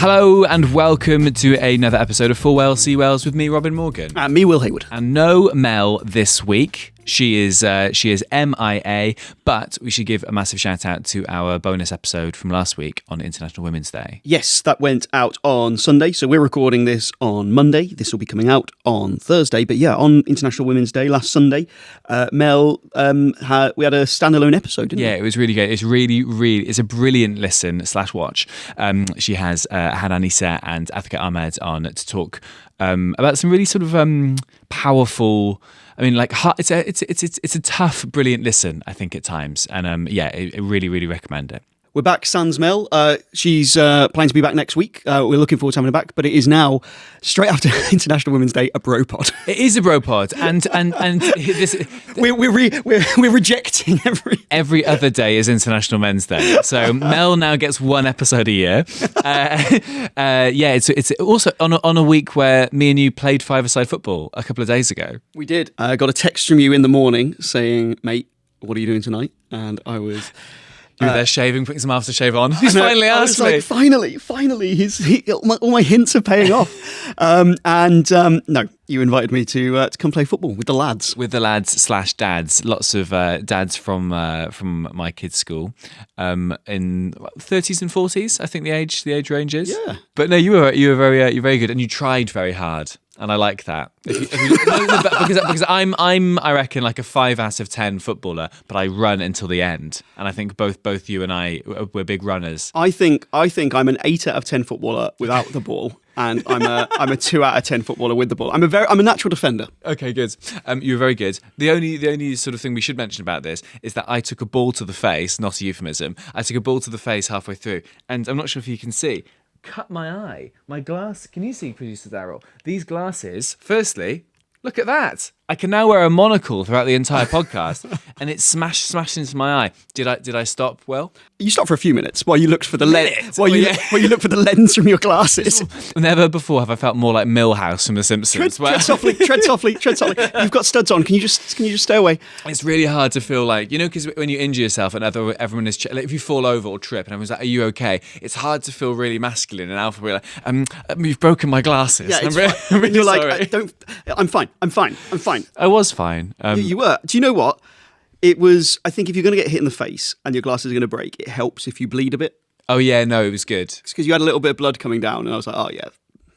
Hello and welcome to another episode of For Wales, See Wales with me, Robin Morgan. And me, Will Hayward. And no Mel this week. She is MIA, but we should give a massive shout out to our bonus episode from last week on International Women's Day. Yes, that went out on Sunday, so we're recording this on Monday. This will be coming out on Thursday, but yeah, on International Women's Day last Sunday, Mel, we had a standalone episode, didn't we? Yeah, it was really good. It's it's a brilliant listen/watch. She has had Anissa and Athika Ahmed on to talk about some really sort of powerful. I mean, like it's a tough, brilliant listen, I think, at times, and I really recommend it. We're back, sans Mel. She's planning to be back next week. We're looking forward to having her back, but it is now, straight after International Women's Day, a bro pod. It is a bro pod, and this we're rejecting every other day is International Men's Day. So Mel now gets one episode a year. It's also on a week where me and you played five-a-side football a couple of days ago. We did. I got a text from you in the morning saying, "Mate, what are you doing tonight?" And I was. You were there shaving, putting some aftershave on. He's finally asked me. Finally, all my hints are paying off. No, you invited me to come play football with the lads. With the lads/dads. Lots of dads from my kids' school, in 30s and 40s. I think the age range is. Yeah. But no, you were very good, and you tried very hard. And I like that because I'm I reckon like a 5 out of 10 footballer, but I run until the end. And I think both you and I we're big runners. I think I'm an 8 out of 10 footballer without the ball, and I'm a 2 out of 10 footballer with the ball. I'm a natural defender. Okay, good. You were very good. The only sort of thing we should mention about this is that I took a ball to the face, not a euphemism. I took a ball to the face halfway through, and I'm not sure if you can see. Cut my eye. My glass. Can you see, producer Darryl? These glasses, firstly, look at that. I can now wear a monocle throughout the entire podcast, and it smashed into my eye. Did I stop well? You stopped for a few minutes while you looked for the lens. While you looked for the lens from your glasses. Never before have I felt more like Milhouse from The Simpsons. Tread softly. You've got studs on. Can you just stay away? It's really hard to feel like, because when you injure yourself and everyone is like, if you fall over or trip and everyone's like, "Are you okay?" It's hard to feel really masculine and alpha. We're like, "You've broken my glasses." Yeah, I'm really you're sorry. like, I'm fine. I was fine. You were. Do you know what? It was, I think if you're going to get hit in the face and your glasses are going to break, it helps if you bleed a bit. Oh, yeah, no, it was good. It's because you had a little bit of blood coming down, and I was like, oh, yeah.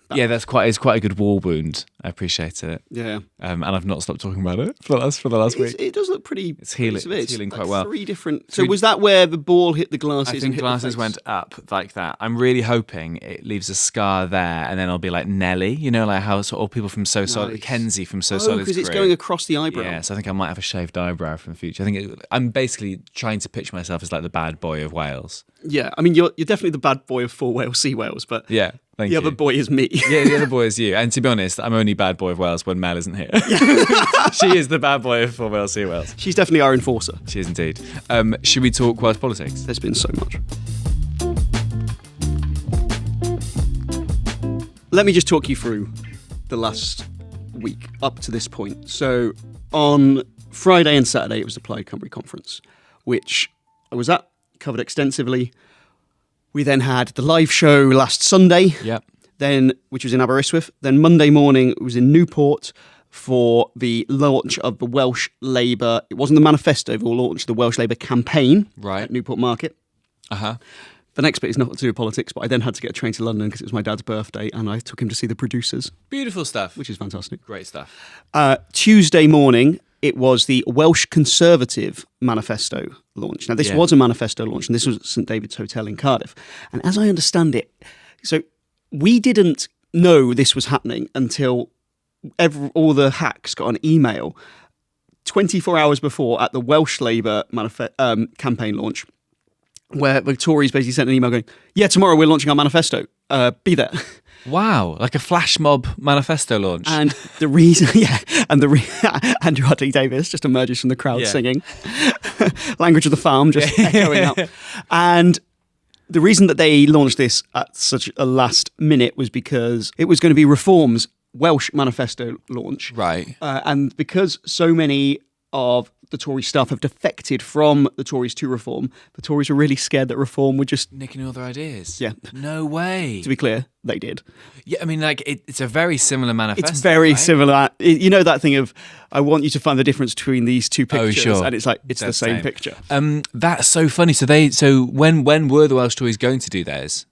It's quite a good war wound. I appreciate it. Yeah. And I've not stopped talking about it for the last week. It does look pretty. It's healing. It's healing quite well. 3 different. So was that where the ball hit the glasses? I think and glasses went up like that. I'm really hoping it leaves a scar there, and then I'll be like Nelly. Like how all people from So Solid, Kenzie from So Solid. Because it's going across the eyebrow. Yeah, so I think I might have a shaved eyebrow from the future. I think I'm basically trying to pitch myself as like the bad boy of Wales. Yeah, I mean you're definitely the bad boy of For Wales, See Wales, but yeah. Thank you. The other boy is me. Yeah, the other boy is you. And to be honest, I'm only bad boy of Wales when Mel isn't here. She is the bad boy of For Wales, See Wales. She's definitely our enforcer. She is indeed. Should we talk Welsh politics? There's been so much. Let me just talk you through the last week up to this point. So on Friday and Saturday, it was the Plaid Cymru conference, which I was at, covered extensively. We then had the live show last Sunday, which was in Aberystwyth. Then Monday morning, it was in Newport for the launch of the Welsh Labour. It wasn't the manifesto, but launched the Welsh Labour campaign at Newport Market. Uh-huh. The next bit is not to do with politics, but I then had to get a train to London because it was my dad's birthday, and I took him to see the producers. Beautiful stuff. Which is fantastic. Great stuff. Tuesday morning, it was the Welsh Conservative Manifesto launch. Now, this was a manifesto launch, and this was at St David's Hotel in Cardiff. And as I understand it, so we didn't know this was happening until all the hacks got an email 24 hours before at the Welsh Labour campaign launch, where the Tories basically sent an email going, "Yeah, tomorrow we're launching our manifesto. Be there." Wow, like a flash mob manifesto launch. And the reason, Andrew Hudley Davis just emerges from the crowd singing Language of the Farm, just echoing up. And the reason that they launched this at such a last minute was because it was going to be Reform's Welsh manifesto launch. Right. And because so many of the Tory staff have defected from the Tories to Reform. The Tories were really scared that Reform would just... nicking all their ideas. Yeah. No way. To be clear, they did. Yeah, I mean, like, it's a very similar manifesto. It's very right? similar. You know that thing of, I want you to find the difference between these two pictures. Oh, sure. And it's like, it's That's the same same. picture. That's so funny. So when were the Welsh Tories going to do theirs?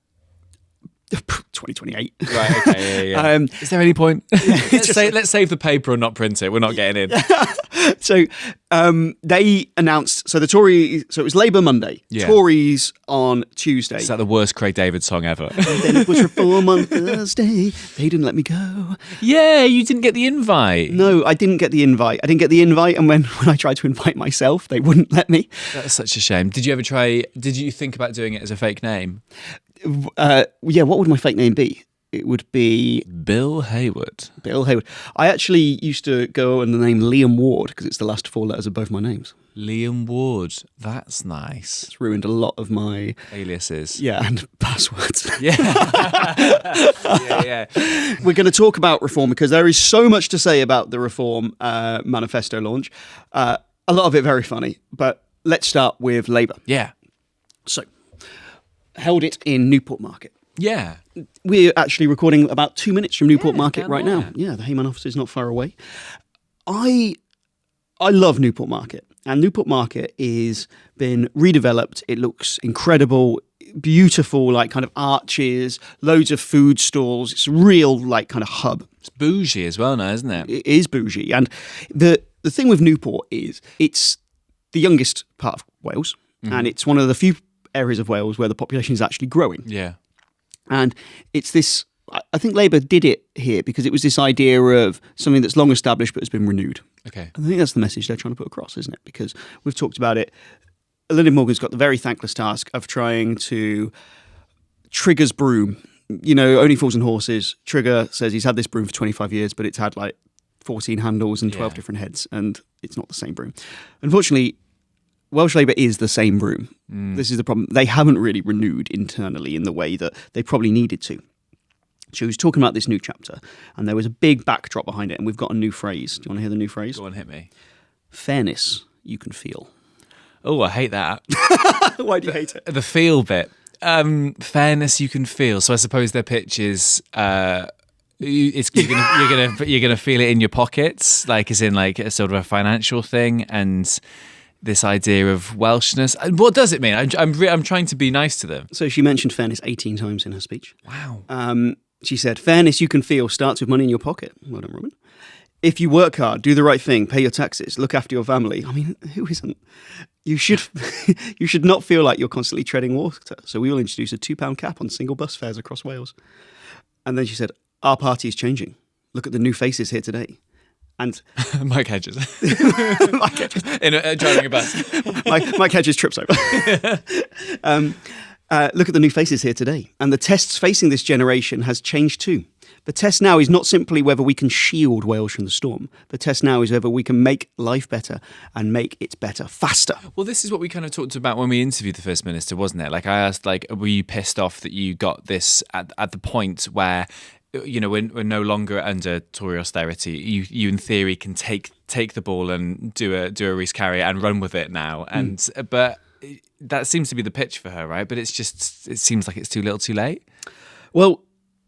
2028. Right, okay, yeah. Is there any point? Let's save the paper and not print it. We're not getting in. So they announced, so it was Labour Monday, Yeah. Tories on Tuesday. Is that the worst Craig David song ever? And then it was Reform on Thursday. They didn't let me go. Yeah, you didn't get the invite. No, I didn't get the invite. And when I tried to invite myself, they wouldn't let me. That's such a shame. Did you think about doing it as a fake name? Yeah, what would my fake name be? It would be Bill Hayward. Bill Hayward. I actually used to go under the name Liam Ward because it's the last 4 letters of both my names. Liam Ward. That's nice. It's ruined a lot of my aliases. Yeah, and passwords. Yeah. yeah. We're going to talk about Reform because there is so much to say about the Reform manifesto launch. A lot of it very funny, but let's start with Labour. Yeah. So, held it in Newport Market. Yeah. We're actually recording about 2 minutes from Newport Market down right there. now. Yeah, the Hayman office is not far away. I love Newport Market, and Newport Market is been redeveloped. It looks incredible, beautiful, like kind of arches, loads of food stalls. It's a real like kind of hub. It's bougie as well now, isn't it? It is bougie, and the thing with Newport is it's the youngest part of Wales, and it's one of the few areas of Wales where the population is actually growing. Yeah. And it's this, I think Labour did it here because it was this idea of something that's long established but has been renewed. Okay. I think that's the message they're trying to put across, isn't it? Because we've talked about it. Linda Morgan's got the very thankless task of trying to Trigger's broom. You know, Only Fools and Horses. Trigger says he's had this broom for 25 years, but it's had like 14 handles and 12 different heads, and it's not the same broom. Unfortunately, Welsh Labour is the same broom. This is the problem. They haven't really renewed internally in the way that they probably needed to. She was talking about this new chapter, and there was a big backdrop behind it, and we've got a new phrase. Do you want to hear the new phrase? Go on, hit me. Fairness, you can feel. Oh, I hate that. Why do you hate it? The feel bit. Fairness, you can feel. So I suppose their pitch is... you're gonna feel it in your pockets, like as in like a sort of a financial thing, and this idea of Welshness. What does it mean? I'm trying to be nice to them. So she mentioned fairness 18 times in her speech. Wow. She said, fairness you can feel starts with money in your pocket. Well done, Robin. If you work hard, do the right thing, pay your taxes, look after your family. I mean, who isn't? You should you should not feel like you're constantly treading water. So we will introduce a £2 cap on single bus fares across Wales. And then she said, our party is changing. Look at the new faces here today. And Mike Hedges. Mike Hedges. Driving a bus. Mike Hedges trips over. Look at the new faces here today. And the tests facing this generation has changed too. The test now is not simply whether we can shield Wales from the storm. The test now is whether we can make life better and make it better faster. Well, this is what we kind of talked about when we interviewed the First Minister, wasn't it? Like I asked, like, were you pissed off that you got this at the point where, you know, we're no longer under Tory austerity. You in theory can take the ball and do a Reece carry and run with it now. And but that seems to be the pitch for her, right? But it seems like it's too little, too late. Well,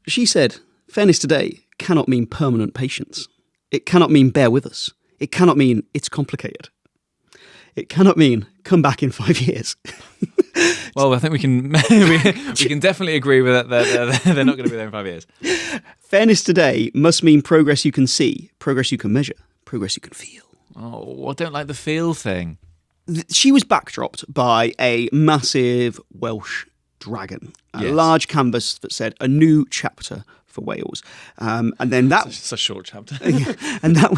she said, fairness today cannot mean permanent patience. It cannot mean bear with us. It cannot mean it's complicated. It cannot mean come back in 5 years. Well, I think we can we can definitely agree with that. They're not going to be there in 5 years. Fairness today must mean progress you can see, progress you can measure, progress you can feel. Oh, I don't like the feel thing. She was backdropped by a massive Welsh dragon, a large canvas that said a new chapter for Wales, and then that it's a short chapter, and that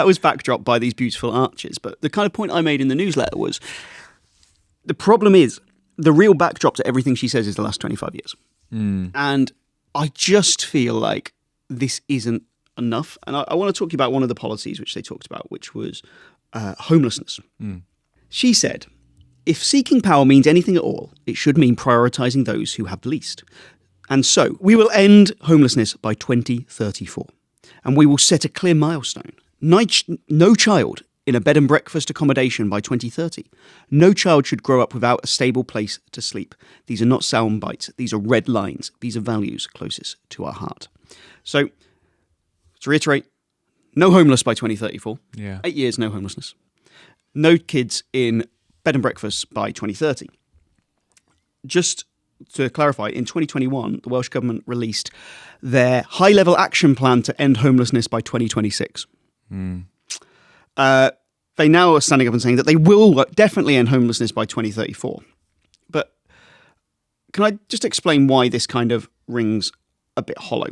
was backdropped by these beautiful arches. But the kind of point I made in the newsletter was the problem is the real backdrop to everything she says is the last 25 years, and I just feel like this isn't enough. And I want to talk to you about one of the policies which they talked about, which was homelessness. She said, if seeking power means anything at all, it should mean prioritising those who have the least. And so we will end homelessness by 2034. And we will set a clear milestone. No child in a bed and breakfast accommodation by 2030. No child should grow up without a stable place to sleep. These are not sound bites. These are red lines. These are values closest to our heart. So, to reiterate, no homeless by 2034. Yeah. 8 years, no homelessness. No kids in bed and breakfasts by 2030. Just to clarify, in 2021, the Welsh Government released their high-level action plan to end homelessness by 2026. They now are standing up and saying that they will definitely end homelessness by 2034. But can I just explain why this kind of rings a bit hollow?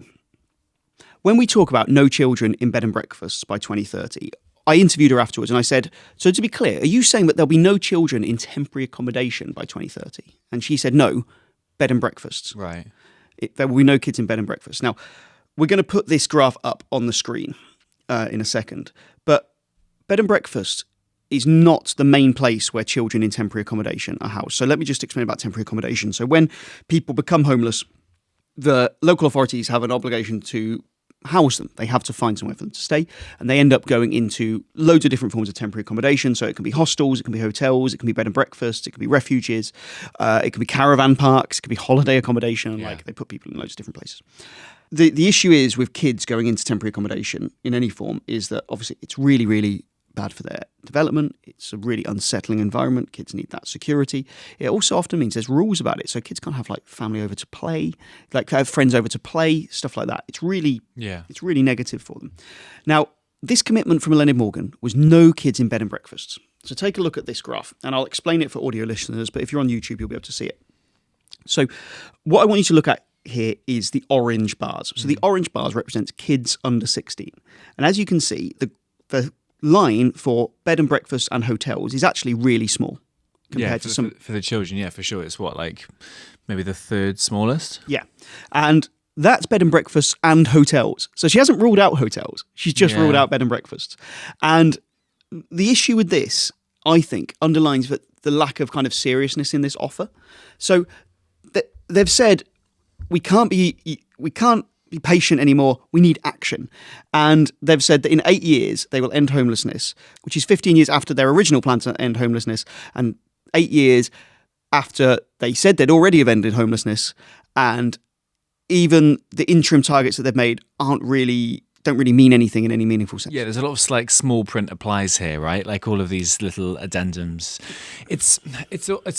When we talk about no children in bed and breakfasts by 2030, I interviewed her afterwards and I said, so to be clear, are you saying that there'll be no children in temporary accommodation by 2030? And she said, no, bed and breakfasts. Right. There will be no kids in bed and breakfasts. Now, we're going to put this graph up on the screen in a second, but bed and breakfast is not the main place where children in temporary accommodation are housed. So let me just explain about temporary accommodation. So when people become homeless, the local authorities have an obligation to house them. They have to find somewhere for them to stay, and they end up going into loads of different forms of temporary accommodation. So it can be hostels, it can be hotels, it can be bed and breakfast, it can be refuges, it can be caravan parks, it can be holiday accommodation. Yeah. Like they put people in loads of different places. The issue is with kids going into temporary accommodation in any form is that obviously it's really, really bad for their development. It's a really unsettling environment. Kids need that security. It also often means there's rules about it. So kids can't have like family over to play, like have friends over to play, stuff like that. It's really negative for them. Now, this commitment from Eleni Morgan was no kids in bed and breakfasts. So take a look at this graph, and I'll explain it for audio listeners, but if you're on YouTube, you'll be able to see it. So what I want you to look at here is the orange bars. So the orange bars represent kids under 16. And as you can see, the line for bed and breakfast and hotels is actually really small compared to some for the children. Yeah, for sure. It's what, like maybe the third smallest. Yeah, and that's bed and breakfast and hotels. So she hasn't ruled out hotels. She's just ruled out bed and breakfasts. And the issue with this, I think, underlines the lack of kind of seriousness in this offer. So they've said we can't be patient anymore. We need action. And they've said that in 8 years, they will end homelessness, which is 15 years after their original plan to end homelessness and 8 years after they said they'd already have ended homelessness. And even the interim targets that they've made don't really mean anything in any meaningful sense. Yeah, there's a lot of like small print applies here, right? Like all of these little addendums. It's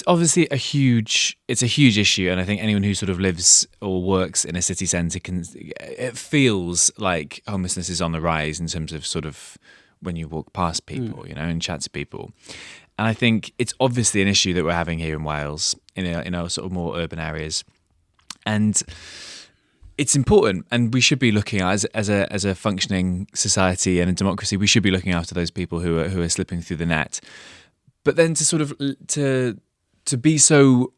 obviously a huge issue, and I think anyone who sort of lives or works in a city centre it feels like homelessness is on the rise in terms of sort of when you walk past people, you know, and chat to people. And I think it's obviously an issue that we're having here in Wales, in our sort of more urban areas, and it's important, and we should be looking at as a functioning society and a democracy. We should be looking after those people who are slipping through the net. But then to sort of to be so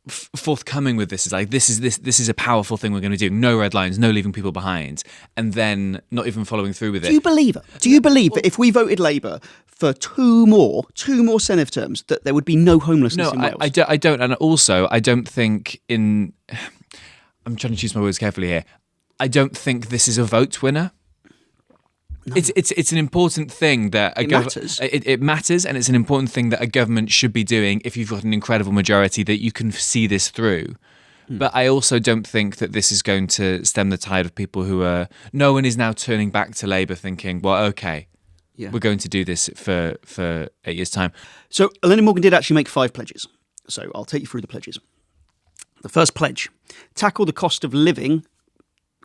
forthcoming with this is like this is a powerful thing we're going to do. No red lines, no leaving people behind, and then not even following through with it. Do you believe it? Do you believe that if we voted Labour for two more Senedd terms, that there would be no homelessness in Wales? I don't, and also I don't think in. I'm trying to choose my words carefully here. I don't think this is a vote winner. No. It's an important thing that matters. It matters, and it's an important thing that a government should be doing if you've got an incredible majority that you can see this through. But I also don't think that this is going to stem the tide of people who are. No one is now turning back to Labour thinking, well, okay, we're going to do this for 8 years' time. So Eleni Morgan did actually make 5 pledges. So I'll take you through the pledges. The first pledge, tackle the cost of living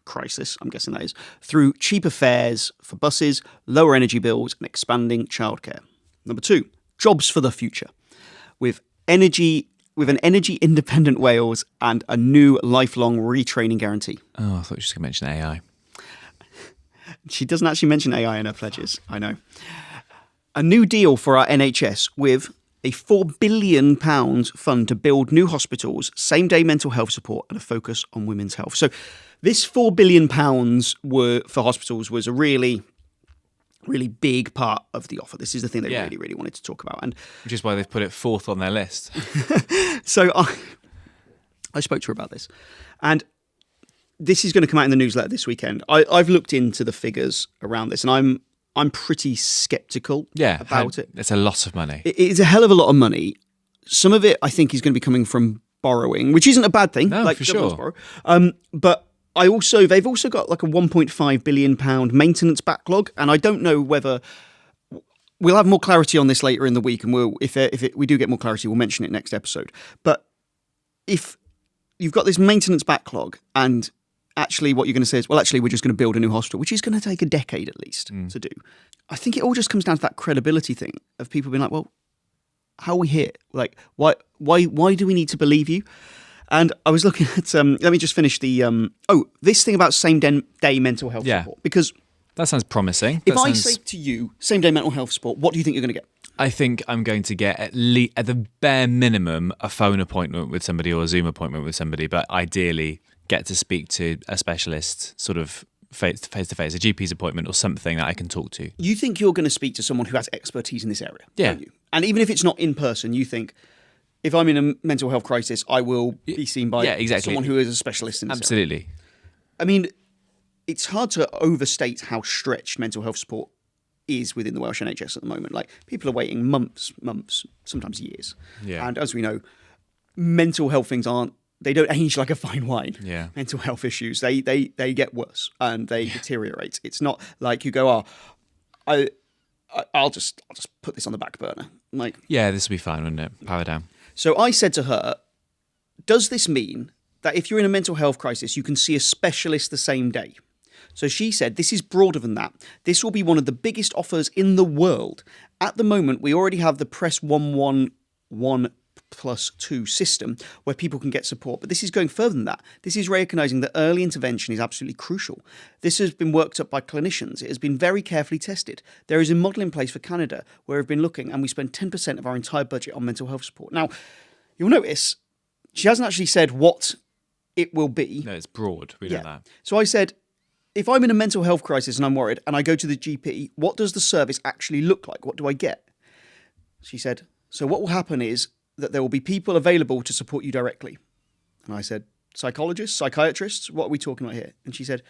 crisis, I'm guessing that is, through cheaper fares for buses, lower energy bills, and expanding childcare. Number 2, jobs for the future, with an energy-independent Wales and a new lifelong retraining guarantee. Oh, I thought you were going to mention AI. She doesn't actually mention AI in her pledges, I know. A new deal for our NHS with a £4 billion fund to build new hospitals, same-day mental health support, and a focus on women's health. So this £4 billion for hospitals was a really, really big part of the offer. This is the thing they really, really wanted to talk about. And which is why they've put it 4th on their list. So I spoke to her about this. And this is going to come out in the newsletter this weekend. I've looked into the figures around this, and I'm pretty sceptical about it. It's a lot of money. It is a hell of a lot of money. Some of it, I think, is going to be coming from borrowing, which isn't a bad thing. No, like for sure. Borrow. But they've also got like a £1.5 billion maintenance backlog, and I don't know whether we'll have more clarity on this later in the week, and we do get more clarity, we'll mention it next episode. But if you've got this maintenance backlog, and actually what you're going to say is, well, actually we're just going to build a new hospital, which is going to take a decade at least to do. I think it all just comes down to that credibility thing of people being like, well, how are we here? Like, why do we need to believe you? And I was looking at, let me just finish this thing about same-day mental health support. Because that sounds promising. If I say to you, same-day mental health support, what do you think you're going to get? I think I'm going to get at the bare minimum a phone appointment with somebody or a Zoom appointment with somebody, but ideally get to speak to a specialist sort of face-to-face, a GP's appointment or something that I can talk to. You think you're going to speak to someone who has expertise in this area, yeah. don't you? And even if it's not in person, you think, if I'm in a mental health crisis, I will be seen by someone who is a specialist in this Absolutely. area. I mean, it's hard to overstate how stretched mental health support is within the Welsh NHS at the moment. Like, people are waiting months, sometimes years. Yeah. And as we know, mental health things they don't age like a fine wine. Yeah. Mental health issues, they get worse and they deteriorate. It's not like you go, I'll just put this on the back burner. Like, yeah, this will be fine, wouldn't it? Power down. So I said to her, does this mean that if you're in a mental health crisis, you can see a specialist the same day? So she said, this is broader than that. This will be one of the biggest offers in the world. At the moment, we already have the Press 111+2 system where people can get support. But this is going further than that. This is recognising that early intervention is absolutely crucial. This has been worked up by clinicians. It has been very carefully tested. There is a model in place for Canada where we've been looking, and we spend 10% of our entire budget on mental health support. Now, you'll notice she hasn't actually said what it will be. No, it's broad. We know that. So I said, if I'm in a mental health crisis and I'm worried and I go to the GP, what does the service actually look like? What do I get? She said, so what will happen is that there will be people available to support you directly. And I said, psychologists, psychiatrists, what are we talking about here? And she said,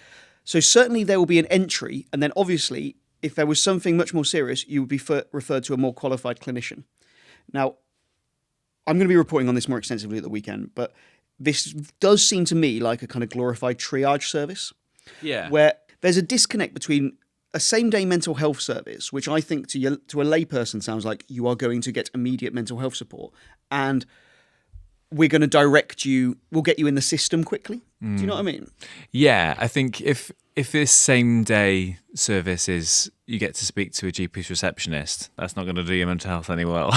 so certainly there will be an entry, and then obviously if there was something much more serious, you would be referred to a more qualified clinician. Now, I'm going to be reporting on this more extensively at the weekend, but this does seem to me like a kind of glorified triage service. Yeah. Where there's a disconnect between a same-day mental health service, which I think to a layperson sounds like you are going to get immediate mental health support, and we're going to direct you, we'll get you in the system quickly. Do you know what I mean? Yeah, I think if this same-day service is you get to speak to a GP's receptionist, that's not going to do your mental health any well.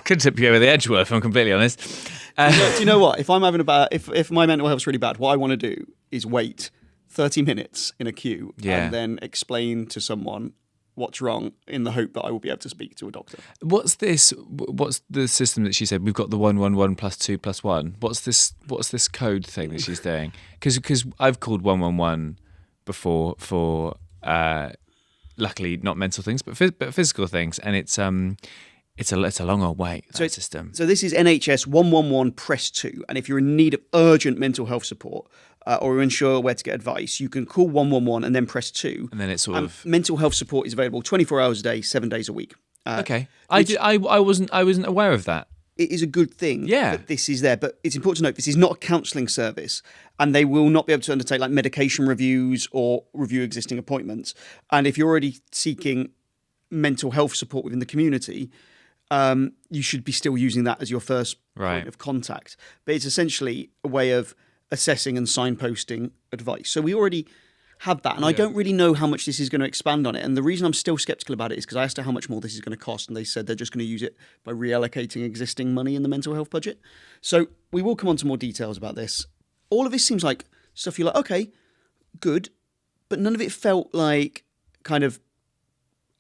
Could tip you over the edge, if I'm completely honest. Do you know what? If I'm having if my mental health's really bad, what I want to do is wait 30 minutes in a queue and then explain to someone what's wrong in the hope that I will be able to speak to a doctor. What's the system that she said? We've got the 111+2+1. What's this code thing that she's doing? Because I've called 111 before for luckily not mental things but physical things, and it's a long old wait. System. So this is NHS 111 press 2, and if you're in need of urgent mental health support or you're unsure where to get advice, you can call 111 and then press 2. And then it's sort of mental health support is available 24 hours a day, 7 days a week. Okay, I wasn't aware of that. It is a good thing that this is there, but it's important to note this is not a counselling service, and they will not be able to undertake like medication reviews or review existing appointments. And if you're already seeking mental health support within the community, you should be still using that as your first point of contact. But it's essentially a way of assessing and signposting advice. So we already have that, and I don't really know how much this is going to expand on it. And the reason I'm still sceptical about it is because I asked her how much more this is going to cost, and they said they're just going to use it by reallocating existing money in the mental health budget. So we will come on to more details about this. All of this seems like stuff you're like, okay, good, but none of it felt like kind of,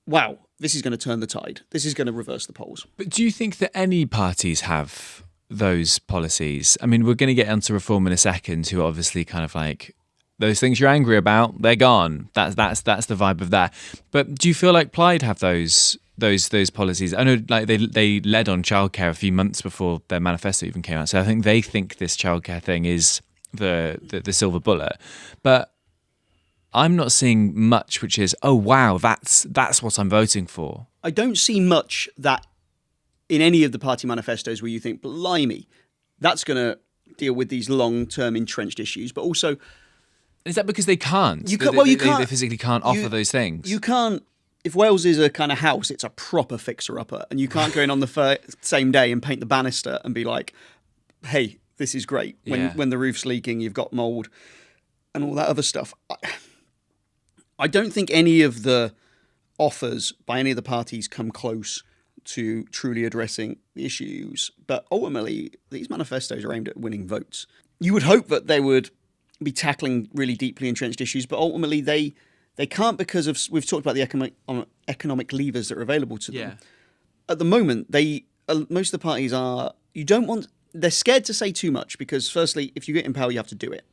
wow, this is going to turn the tide. This is going to reverse the polls. But do you think that any parties have those policies? I mean, we're going to get onto reform in a second, who are obviously kind of like, those things you're angry about, they're gone. That's the vibe of that. But do you feel like Plaid have those policies? I know like they led on childcare a few months before their manifesto even came out. So I think they think this childcare thing is the silver bullet. But I'm not seeing much which is, oh wow, that's what I'm voting for. I don't see much that in any of the party manifestos where you think, blimey, that's going to deal with these long-term entrenched issues. But also, is that because they can't? You can't. They physically can't offer those things. You can't. If Wales is a kind of house, it's a proper fixer-upper, and you can't go in on the same day and paint the banister and be like, "Hey, this is great." When the roof's leaking, you've got mould and all that other stuff. I don't think any of the offers by any of the parties come close to truly addressing the issues. But ultimately, these manifestos are aimed at winning votes. You would hope that they would be tackling really deeply entrenched issues, but ultimately they can't, because of, we've talked about the economic levers that are available to them. Yeah. At the moment, most of the parties they're scared to say too much, because firstly, if you get in power, you have to do it.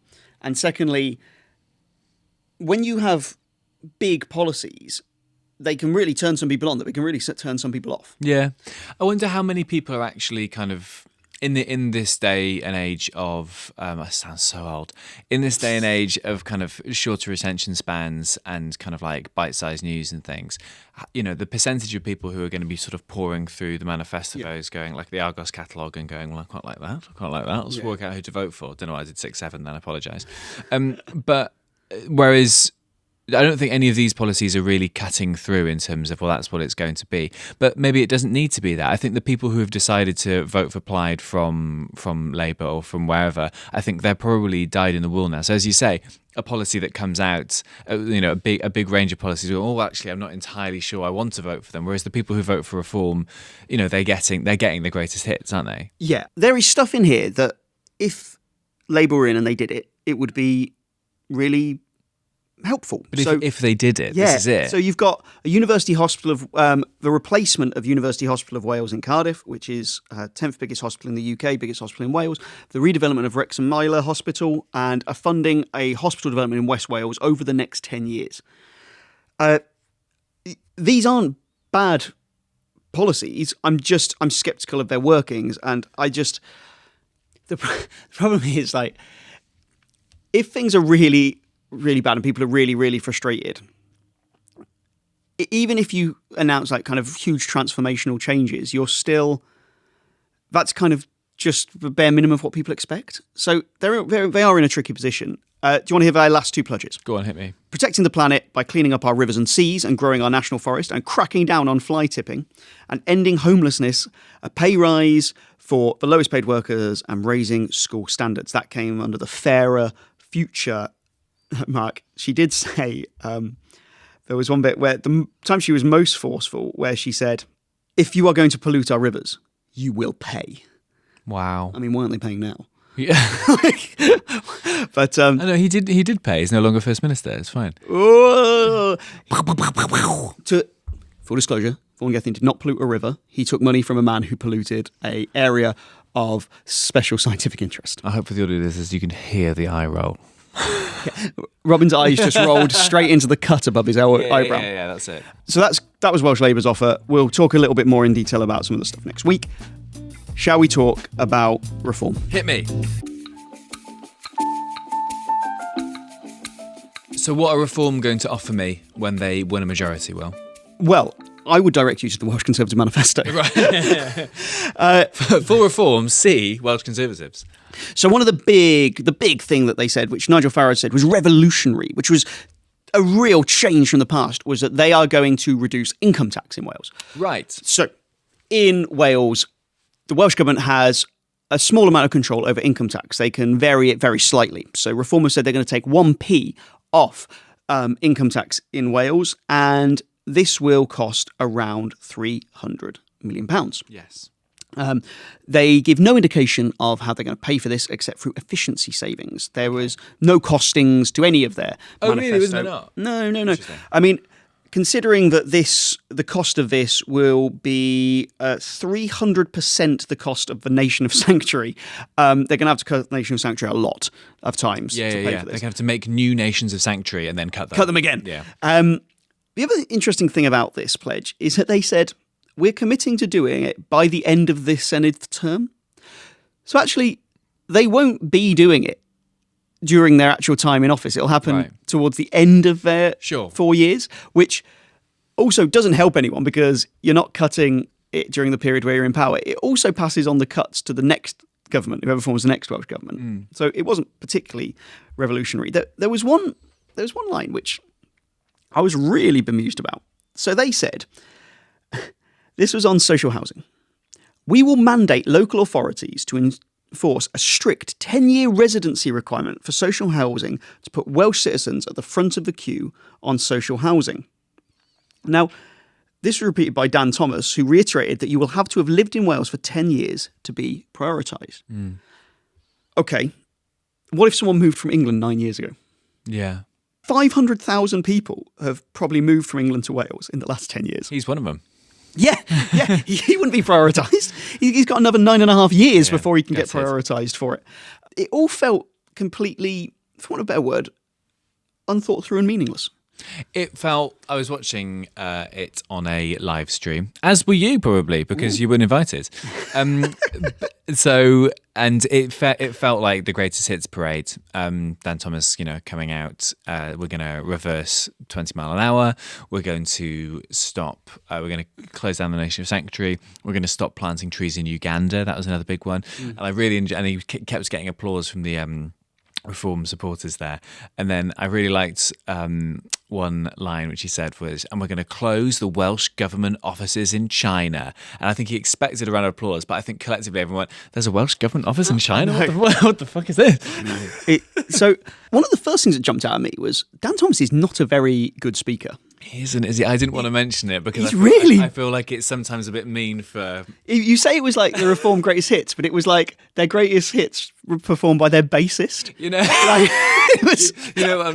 And secondly, when you have big policies, they can really turn some people on, that we can really turn some people off. Yeah. I wonder how many people are actually kind of in this day and age of I sound so old. In this day and age of kind of shorter attention spans and kind of like bite-sized news and things, you know, the percentage of people who are going to be sort of pouring through the manifestos, going like the Argos catalogue and going, well, I quite like that. Let's work out who to vote for. Don't know why I did 6-7 then, I apologise. But whereas I don't think any of these policies are really cutting through in terms of, well, that's what it's going to be. But maybe it doesn't need to be that. I think the people who have decided to vote for Plaid from Labour or from wherever, I think they're probably dyed in the wool now. So as you say, a policy that comes out, you know, a big range of policies, oh, actually, I'm not entirely sure I want to vote for them. Whereas the people who vote for reform, you know, they're getting the greatest hits, aren't they? Yeah. There is stuff in here that if Labour were in and they did it, it would be really helpful. But if they did it, this is it. So you've got a University Hospital of the replacement of University Hospital of Wales in Cardiff, which is 10th biggest hospital in the UK, biggest hospital in Wales. The redevelopment of Wrexham Myler Hospital, and funding a hospital development in West Wales over the next 10 years. These aren't bad policies. I'm sceptical of their workings, and the problem is, like, if things are really bad and people are really, really frustrated, even if you announce like kind of huge transformational changes, that's kind of just the bare minimum of what people expect. So they are in a tricky position. Do you want to hear their last two pledges? Go on, hit me. Protecting the planet by cleaning up our rivers and seas and growing our national forest and cracking down on fly tipping and ending homelessness, a pay rise for the lowest paid workers and raising school standards. That came under the Fairer Future mark. She did say there was one bit where the time she was most forceful, where she said, if you are going to pollute our rivers, you will pay. Wow. I mean, why aren't they paying now? Yeah. But I know he did pay. He's no longer First Minister. It's fine. Full disclosure, Vaughan Gething did not pollute a river. He took money from a man who polluted an area of special scientific interest. I hope for the audio listeners you can hear the eye roll. Robin's eyes just rolled straight into the cut above his eyebrow. Yeah, that's it. So that was Welsh Labour's offer. We'll talk a little bit more in detail about some of the stuff next week. Shall we talk about reform? Hit me. So what are Reform going to offer me when they win a majority, Will? Well, I would direct you to the Welsh Conservative Manifesto. Right. For Reform, see Welsh Conservatives. So one of the big thing that they said, which Nigel Farage said was revolutionary, which was a real change from the past, was that they are going to reduce income tax in Wales. Right. So in Wales, the Welsh Government has a small amount of control over income tax. They can vary it very slightly. So Reform have said they're going to take 1p off income tax in Wales, and this will cost around £300 million. Yes. They give no indication of how they're going to pay for this except through efficiency savings. There was no costings to any of their manifesto. Really? Was there not? No. I mean, considering that the cost of this will be 300% the cost of the Nation of Sanctuary, they're going to have to cut the Nation of Sanctuary a lot of times to pay for this. They're going to have to make new Nations of Sanctuary and then cut them. Cut them again. Yeah. The other interesting thing about this pledge is that they said, we're committing to doing it by the end of this Senate term. So actually, they won't be doing it during their actual time in office. It'll happen Right. towards the end of their Sure. 4 years, which also doesn't help anyone because you're not cutting it during the period where you're in power. It also passes on the cuts to the next government, whoever forms the next Welsh government. So it wasn't particularly revolutionary. There was one line which I was really bemused about. So they said, this was on social housing. We will mandate local authorities to enforce a strict 10-year residency requirement for social housing to put Welsh citizens at the front of the queue on social housing. Now, this was repeated by Dan Thomas, who reiterated that you will have to have lived in Wales for 10 years to be prioritised. Okay, what if someone moved from England 9 years ago? Yeah. 500,000 people have probably moved from England to Wales in the last 10 years. He's one of them. Yeah, he wouldn't be prioritised. He's got another 9.5 years before he can get that's it. prioritised for it. It all felt completely, for want of a better word, unthought through and meaningless. It felt, I was watching it on a live stream, as were you probably, because you weren't invited. And it felt like the greatest hits parade. Dan Thomas, coming out, we're going to reverse 20 mile an hour. We're going to stop, we're going to close down the nation of sanctuary. We're going to stop planting trees in Uganda. That was another big one. And I really enjoyed, and he kept getting applause from the Reform supporters there. And then I really liked one line which he said was, and we're going to close the Welsh government offices in China. And I think he expected a round of applause, but I think collectively everyone went, there's a Welsh government office in China? What the fuck is this? So one of the first things that jumped out at me was Dan Thomas is not a very good speaker. He isn't, is he? I didn't want to mention it because I feel like it's sometimes a bit mean for... You say it was like the Reform greatest hits, but it was like their greatest hits were performed by their bassist.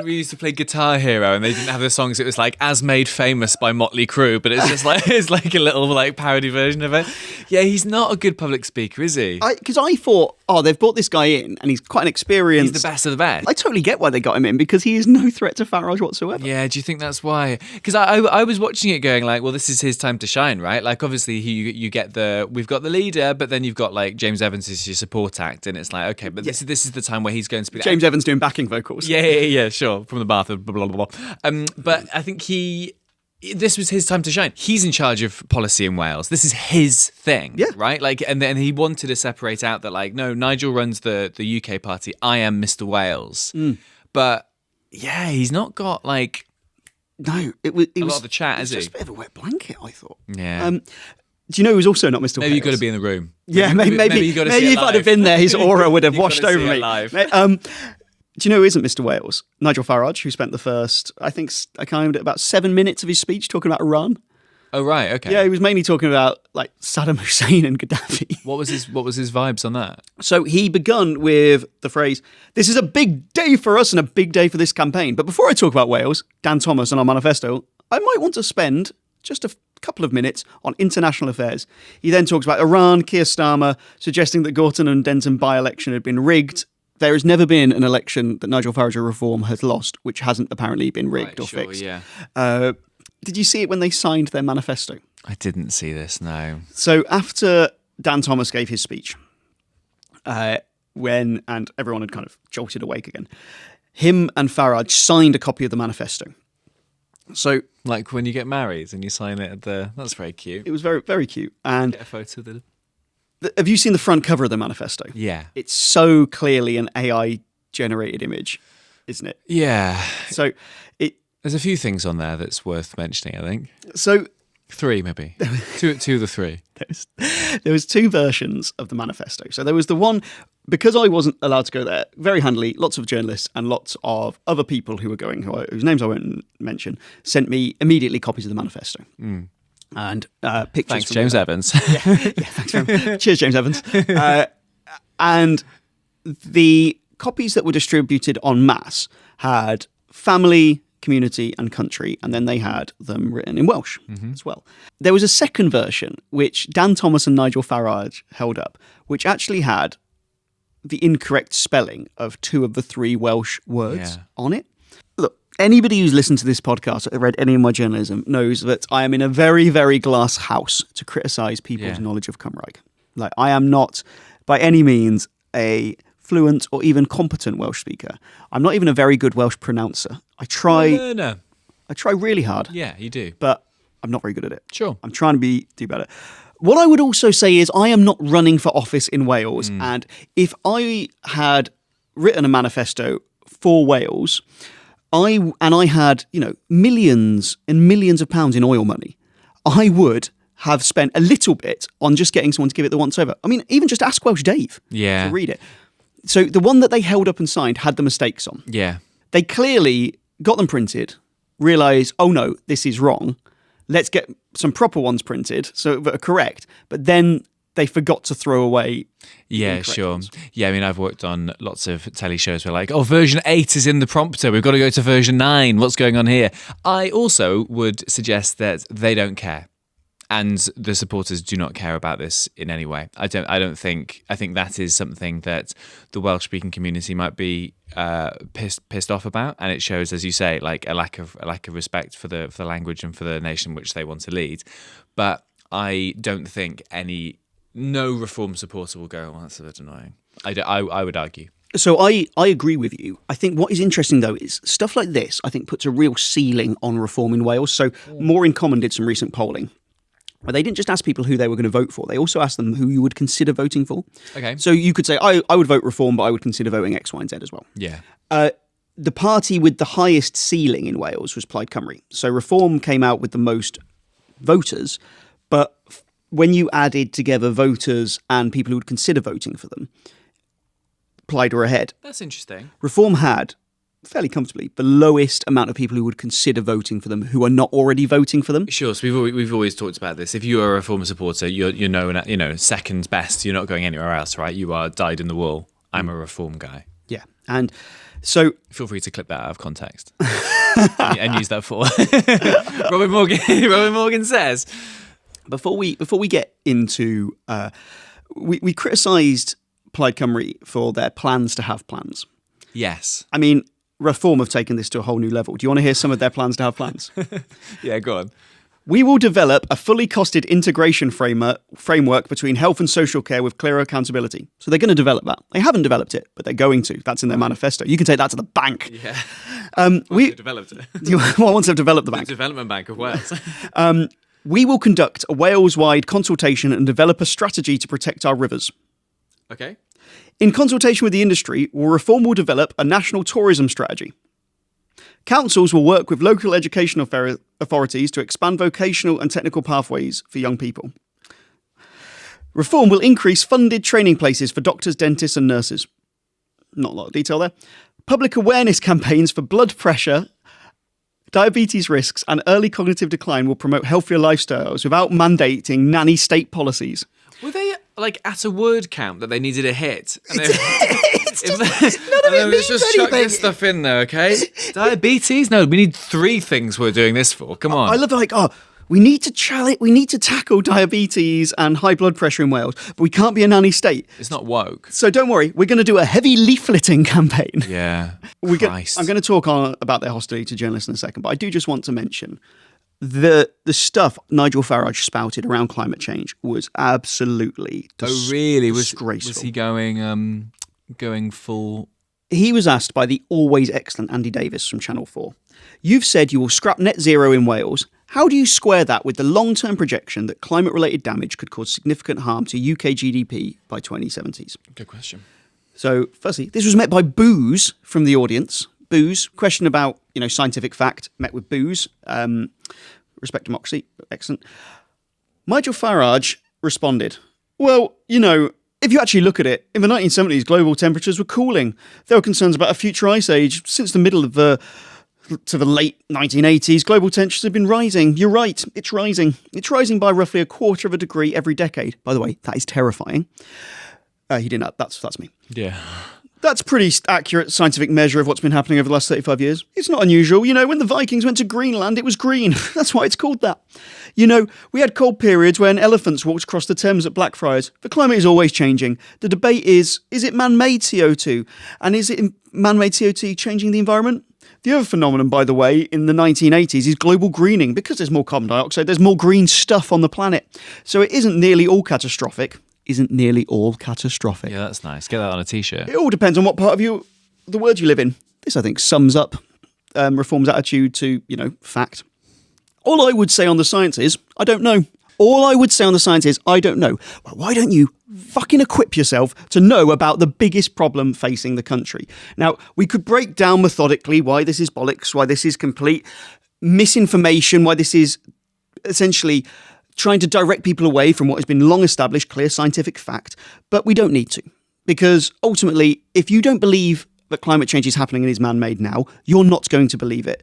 We used to play Guitar Hero and they didn't have the songs. It was like As Made Famous by Motley Crue, but it's just like it's like a little like parody version of it. Yeah, he's not a good public speaker, is he? Because I thought, they've brought this guy in and he's quite an experienced... He's the best of the best. I totally get why they got him in because he is no threat to Farage whatsoever. Yeah, do you think that's why? Because I was watching it going like, well, this is his time to shine, right? Like obviously we've got the leader, but then you've got like James Evans as your support act, and it's like, okay, but this is the time where he's going to be James Evans doing backing vocals. Yeah, sure, from the bath, blah blah blah. But I think this was his time to shine. He's in charge of policy in Wales. This is his thing, right? Like, and then he wanted to separate out that, like, no, Nigel runs the UK party. I am Mr. Wales, but yeah, he's not got like. No, it was a lot of the chat, is just he? a bit of a wet blanket, I thought. Yeah. Do you know who's also not Mr. Wales? Maybe you've got to be in the room. Yeah, maybe if I'd have been there, his aura would have washed over me. Live. Do you know who isn't Mr. Wales? Nigel Farage, who spent the first, I counted it about 7 minutes of his speech talking about Iran. Oh right, okay. Yeah, he was mainly talking about like Saddam Hussein and Gaddafi. What was his vibes on that? So he begun with the phrase, "This is a big day for us and a big day for this campaign." But before I talk about Wales, Dan Thomas and our manifesto, I might want to spend just a couple of minutes on international affairs. He then talks about Iran, Keir Starmer, suggesting that Gorton and Denton by-election had been rigged. There has never been an election that Nigel Farage or Reform has lost, which hasn't apparently been rigged or fixed. Yeah. Did you see it when they signed their manifesto? I didn't see this, no. So after Dan Thomas gave his speech, and everyone had kind of jolted awake again, him and Farage signed a copy of the manifesto. So, like when you get married and you sign it at that's very cute. It was very, very cute. And get a photo of it. Have you seen the front cover of the manifesto? Yeah. It's so clearly an AI generated image, isn't it? Yeah. So there's a few things on there that's worth mentioning, I think. So 3 maybe. two of the 3. There was 2 versions of the manifesto. So there was the one, because I wasn't allowed to go there, very handily, lots of journalists and lots of other people who were going, whose names I won't mention, sent me immediately copies of the manifesto. And pictures. Thanks, James Evans. Thanks very much. Cheers, James Evans. And the copies that were distributed en masse had family, community and country, and then they had them written in Welsh as well. There was a second version, which Dan Thomas and Nigel Farage held up, which actually had the incorrect spelling of 2 of the 3 Welsh words on it. Look, anybody who's listened to this podcast or read any of my journalism knows that I am in a very, very glass house to criticise people's knowledge of Cymraeg. Like, I am not by any means a fluent, or even competent Welsh speaker. I'm not even a very good Welsh pronouncer. I try really hard. Yeah, you do. But I'm not very good at it. Sure. I'm trying to do better. What I would also say is I am not running for office in Wales. And if I had written a manifesto for Wales, I had, millions and millions of pounds in oil money, I would have spent a little bit on just getting someone to give it the once over. I mean, even just ask Welsh Dave to read it. So the one that they held up and signed had the mistakes on. Yeah. They clearly got them printed, realised, oh no, this is wrong. Let's get some proper ones printed that are correct. But then they forgot to throw away. Yeah, sure. Ones. Yeah, I mean, I've worked on lots of telly shows where like, version 8 is in the prompter. We've got to go to version 9. What's going on here? I also would suggest that they don't care. And the supporters do not care about this in any way. I think that is something that the Welsh-speaking community might be pissed off about, and it shows, as you say, like a lack of respect for the language and for the nation which they want to lead. But I don't think no Reform supporter will go, "Oh, that's a bit annoying." I would argue. So I agree with you. I think what is interesting, though, is stuff like this, I think, puts a real ceiling on reform in Wales. So More in Common did some recent polling, where they didn't just ask people who they were going to vote for. They also asked them who you would consider voting for. Okay. So you could say, I would vote Reform, but I would consider voting X, Y, and Z as well. Yeah. The party with the highest ceiling in Wales was Plaid Cymru. So Reform came out with the most voters, but when you added together voters and people who would consider voting for them, Plaid were ahead. That's interesting. Reform had, fairly comfortably, the lowest amount of people who would consider voting for them who are not already voting for them. Sure. So we've always talked about this. If you are a Reform supporter, you're second best. You're not going anywhere else, right? You are dyed in the wool. I'm a Reform guy. Yeah, and so feel free to clip that out of context and use that for Robin Morgan. Robin Morgan says. Before we get into, we criticised Plaid Cymru for their plans to have plans. Yes. I mean, Reform have taken this to a whole new level. Do you want to hear some of their plans to have plans? Yeah, go on. We will develop a fully costed integration framework between health and social care with clearer accountability. So they're going to develop that. They haven't developed it, but they're going to. That's in their manifesto. You can take that to the bank. Yeah. We developed it. Once they've developed the bank. The Development Bank of Wales. We will conduct a Wales-wide consultation and develop a strategy to protect our rivers. Okay. In consultation with the industry, Reform will develop a national tourism strategy. Councils will work with local education authorities to expand vocational and technical pathways for young people. Reform will increase funded training places for doctors, dentists and nurses. Not a lot of detail there. Public awareness campaigns for blood pressure, diabetes risks and early cognitive decline will promote healthier lifestyles without mandating nanny state policies. Were they at a word count that they needed a hit? None of it means just anything. chuck this stuff in there, okay? Diabetes? No, we need 3 things we're doing this for. Come on. I love we need to tackle diabetes and high blood pressure in Wales, but we can't be a nanny state. It's not woke. So don't worry, we're going to do a heavy leafleting campaign. Yeah. I'm going to talk about their hostility to journalists in a second, but I do just want to mention the stuff Nigel Farage spouted around climate change was absolutely disgraceful. Was he going full? He was asked by the always excellent Andy Davis from Channel 4, "You've said you will scrap net zero in Wales. How do you square that with the long-term projection that climate-related damage could cause significant harm to UK GDP by 2070s? Good question. So, firstly, this was met by boos from the audience. Boos, question about scientific fact, met with boos. Respect democracy, excellent. Nigel Farage responded, "Well, if you actually look at it, in the 1970s, global temperatures were cooling. There were concerns about a future ice age. Since the middle of to the late 1980s, global temperatures have been rising. You're right, it's rising. It's rising by roughly 1/4 of a degree every decade." By the way, that is terrifying. He didn't. That's me. Yeah. That's pretty accurate scientific measure of what's been happening over the last 35 years. It's not unusual. When the Vikings went to Greenland, it was green. That's why it's called that. We had cold periods when elephants walked across the Thames at Blackfriars. The climate is always changing. The debate is it man-made CO2? And is it man-made CO2 changing the environment? The other phenomenon, by the way, in the 1980s is global greening. Because there's more carbon dioxide, there's more green stuff on the planet. So it isn't nearly all catastrophic. isn't nearly all catastrophic. Yeah, that's nice. Get that on a t-shirt. It all depends on what part of the world you live in. This, I think, sums up Reform's attitude to, fact. All I would say on the science is, I don't know. All I would say on the science is, I don't know. Well, why don't you fucking equip yourself to know about the biggest problem facing the country? Now, we could break down methodically why this is bollocks, why this is complete misinformation, why this is essentially trying to direct people away from what has been long established, clear scientific fact. But we don't need to. Because ultimately, if you don't believe that climate change is happening and is man-made now, you're not going to believe it.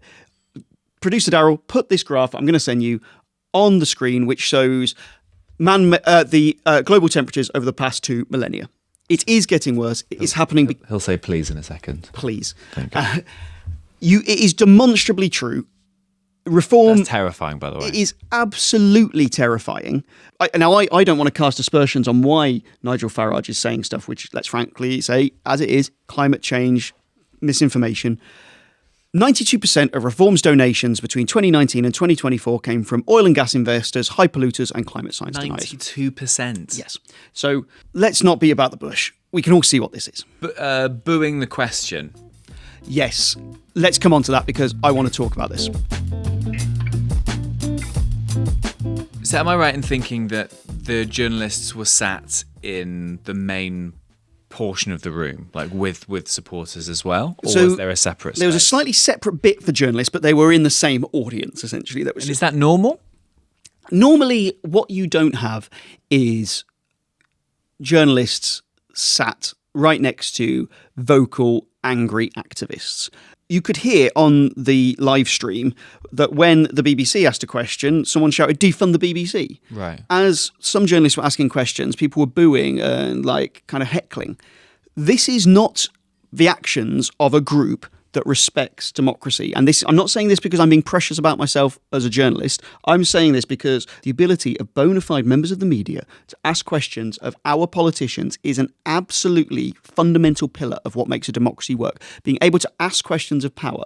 Producer Daryl, put this graph I'm going to send you on the screen, which shows the global temperatures over the past 2 millennia. It is getting worse. It is happening. He'll say please in a second. Please. Thank you. It is demonstrably true. Reform. That's terrifying, by the way. It is absolutely terrifying. I don't want to cast aspersions on why Nigel Farage is saying stuff, which, let's frankly say, as it is, climate change, misinformation. 92% of Reform's donations between 2019 and 2024 came from oil and gas investors, high polluters and climate science deniers. 92%. Yes. So let's not be about the bush. We can all see what this is. Booing the question. Yes. Let's come on to that because I want to talk about this. So am I right in thinking that the journalists were sat in the main portion of the room, like with supporters as well? Or was there a separate space? There was a slightly separate bit for journalists, but they were in the same audience, essentially. And is that normal? Normally, what you don't have is journalists sat right next to vocal, angry activists. You could hear on the live stream that when the BBC asked a question, someone shouted, "Defund the BBC." Right. As some journalists were asking questions, people were booing and kind of heckling. This is not the actions of a group that respects democracy. And this, I'm not saying this because I'm being precious about myself as a journalist. I'm saying this because the ability of bona fide members of the media to ask questions of our politicians is an absolutely fundamental pillar of what makes a democracy work. Being able to ask questions of power.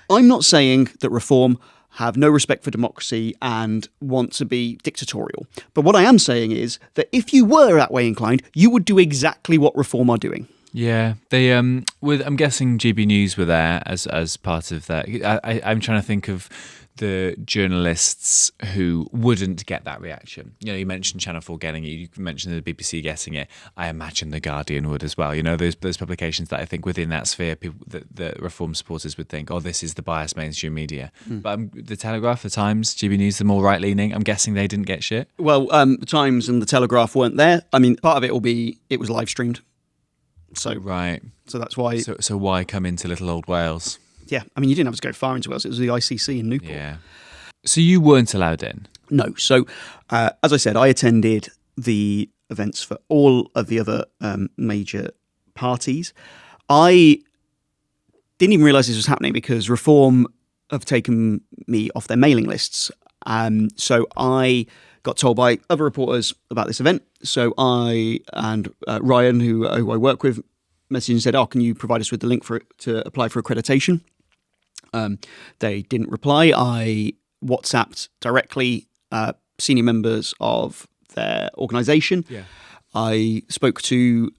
I'm not saying that Reform have no respect for democracy and want to be dictatorial. But what I am saying is that if you were that way inclined, you would do exactly what Reform are doing. Yeah, they I'm guessing GB News were there as part of that. I'm trying to think of the journalists who wouldn't get that reaction. You mentioned Channel 4 getting it, you mentioned the BBC getting it. I imagine The Guardian would as well. Those publications that I think within that sphere, people the Reform supporters would think, oh, this is the biased mainstream media. But the Telegraph, the Times, GB News, the more right-leaning, I'm guessing they didn't get shit. Well, the Times and the Telegraph weren't there. I mean, part of it will be it was live-streamed. So right. So that's why. So why come into little old Wales? Yeah, I mean, you didn't have to go far into Wales. It was the ICC in Newport. Yeah. So you weren't allowed in? No. So, as I said, I attended the events for all of the other major parties. I didn't even realise this was happening because Reform have taken me off their mailing lists. So I got told by other reporters about this event. So I and Ryan, who I work with, messaged and said, "Oh, can you provide us with the link to apply for accreditation?" They didn't reply. I WhatsApped directly senior members of their organisation. Yeah. I spoke to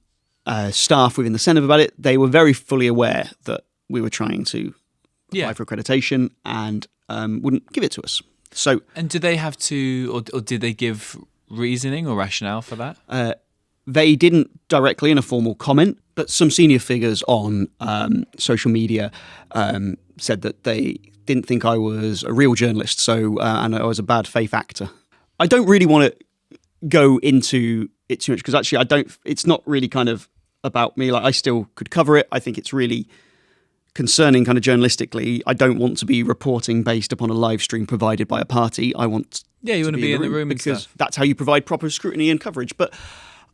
staff within the Senate about it. They were very fully aware that we were trying to apply for accreditation and wouldn't give it to us. So, and did they have to, or did they give reasoning or rationale for that? They didn't directly in a formal comment, but some senior figures on social media said that they didn't think I was a real journalist, so and I was a bad faith actor. I don't really want to go into it too much because actually it's not really kind of about me. Like I still could cover it. I think it's really concerning kind of journalistically. I don't want to be reporting based upon a live stream provided by a party. I want you want to be in the room because that's how you provide proper scrutiny and coverage. But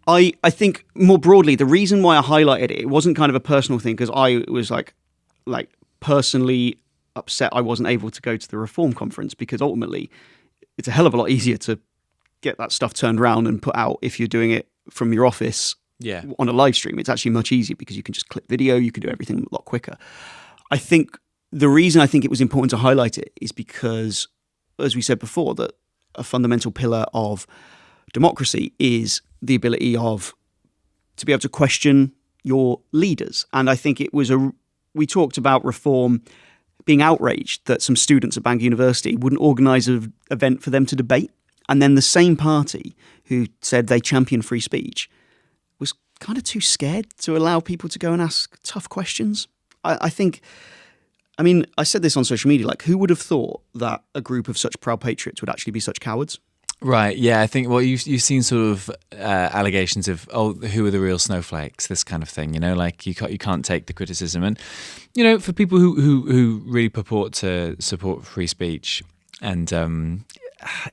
I think more broadly, the reason why I highlighted it wasn't kind of a personal thing because I was like personally upset I wasn't able to go to the Reform conference because ultimately it's a hell of a lot easier to get that stuff turned around and put out if you're doing it from your office. Yeah. On a live stream, it's actually much easier because you can just clip video, you can do everything a lot quicker. I think the reason I think it was important to highlight it is because, as we said before, that a fundamental pillar of democracy is the ability to be able to question your leaders. And I think we talked about Reform being outraged that some students at Bangor University wouldn't organise an event for them to debate. And then the same party who said they champion free speech was kind of too scared to allow people to go and ask tough questions. I think, I said this on social media, like, who would have thought that a group of such proud patriots would actually be such cowards? Right, yeah, I think, you've seen sort of allegations of, who are the real snowflakes, this kind of thing, like you can't take the criticism. And, for people who really purport to support free speech, and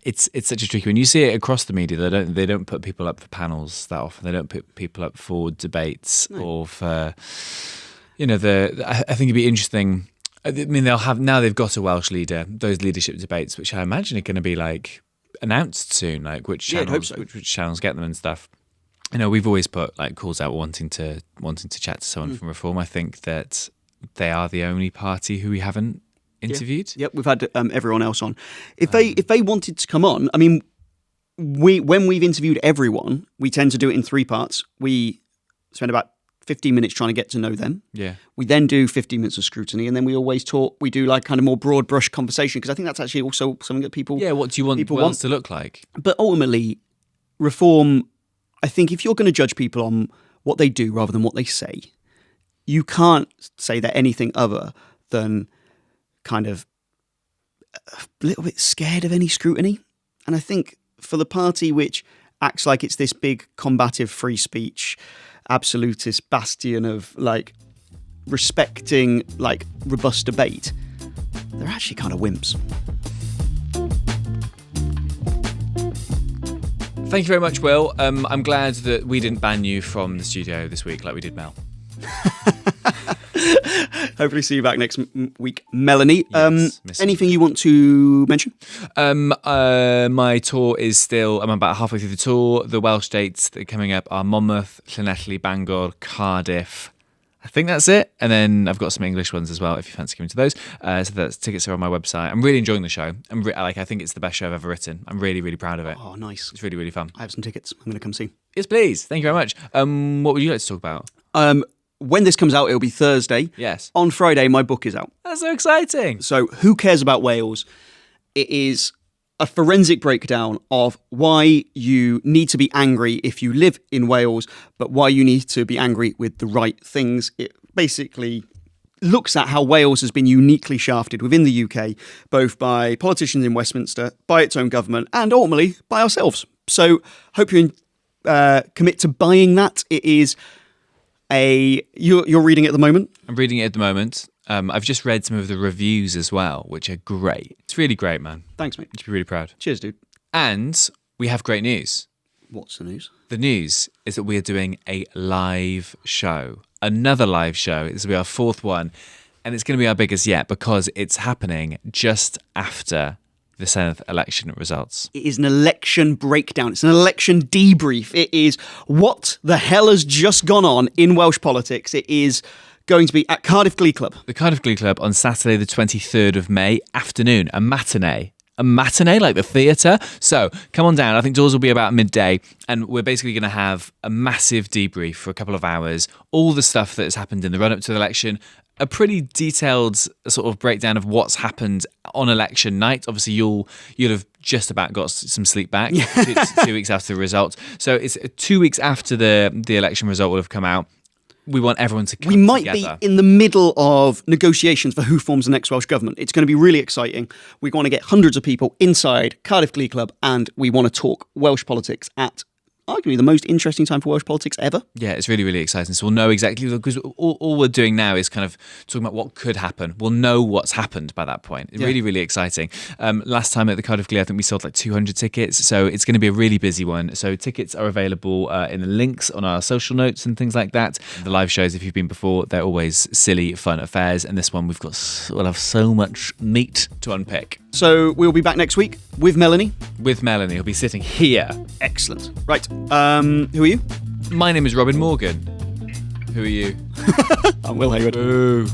it's such a tricky one. You see it across the media. They don't put people up for panels that often. They don't put people up for debates or for, I think it'd be interesting. They've got a Welsh leader, those leadership debates, which I imagine are going to be like announced soon, like which channels get them and stuff. We've always put like calls out wanting to chat to someone from Reform. I think that they are the only party who we haven't interviewed. Yep, we've had everyone else on. If they wanted to come on, when we've interviewed everyone, we tend to do it in 3 parts. We spend about 15 minutes trying to get to know them. Yeah. We then do 15 minutes of scrutiny, and then we always talk. We do like kind of more broad brush conversation, because I think that's actually also something that people. Yeah. What do you want Wales to look like? But ultimately, Reform. I think if you're going to judge people on what they do rather than what they say, you can't say they're anything other than kind of a little bit scared of any scrutiny. And I think for the party which acts like it's this big combative free speech absolutist bastion of like respecting like robust debate, they're actually kind of wimps. Thank you very much, Will. I'm glad that we didn't ban you from the studio this week like we did Mel. Hopefully see you back next week, Melanie. Yes, anything you want to mention? My tour is still, I'm about halfway through the tour. The Welsh dates that are coming up are Monmouth, Llanelli, Bangor, Cardiff. I think that's it. And then I've got some English ones as well, if you fancy going to those. So tickets are on my website. I'm really enjoying the show. I think it's the best show I've ever written. I'm really, really proud of it. Oh, nice. It's really, really fun. I have some tickets. I'm going to come see. Yes, please. Thank you very much. What would you like to talk about? When this comes out, it'll be Thursday. Yes. On Friday, my book is out. That's so exciting. So Who Cares About Wales? It is a forensic breakdown of why you need to be angry if you live in Wales, but why you need to be angry with the right things. It basically looks at how Wales has been uniquely shafted within the UK, both by politicians in Westminster, by its own government, and ultimately by ourselves. So hope you commit to buying that. It is you're reading it at the moment? I'm reading it at the moment. I've just read some of the reviews as well, which are great. It's really great, man. Thanks, mate. You should be really proud. Cheers, dude. And we have great news. What's the news? The news is that we are doing a live show. Another live show. This will be our 4th one. And it's going to be our biggest yet, because it's happening just after the Senedd election results. It is an election breakdown. It's an election debrief. It is what the hell has just gone on in Welsh politics. It is going to be at Cardiff Glee Club. The Cardiff Glee Club on Saturday the 23rd of May afternoon, a matinee. A matinee, like the theatre. So come on down. I think doors will be about midday, and we're basically going to have a massive debrief for a couple of hours. All the stuff that has happened in the run-up to the election, a pretty detailed sort of breakdown of what's happened on election night. Obviously, you'll have just about got some sleep back 2 weeks after the result. So it's 2 weeks after the election result will have come out. We want everyone to come together. We might together. be in the middle of negotiations for who forms the next Welsh government. It's going to be really exciting. We want to get hundreds of people inside Cardiff Glee Club, and we want to talk Welsh politics at arguably the most interesting time for Welsh politics ever. Yeah, it's really, really exciting. So we'll know exactly, because all we're doing now is kind of talking about what could happen. We'll know what's happened by that point. It's really, really exciting. Last time at the Cardiff Glee, I think we sold like 200 tickets. So it's going to be a really busy one. So tickets are available in the links on our social notes and things like that. The live shows, if you've been before, they're always silly, fun affairs. And this one, we'll have so much meat to unpick. So we'll be back next week with Melanie. With Melanie, who'll be sitting here. Excellent. Right. Who are you? My name is Robin Morgan. Who are you? I'm Will Hayward. Ooh.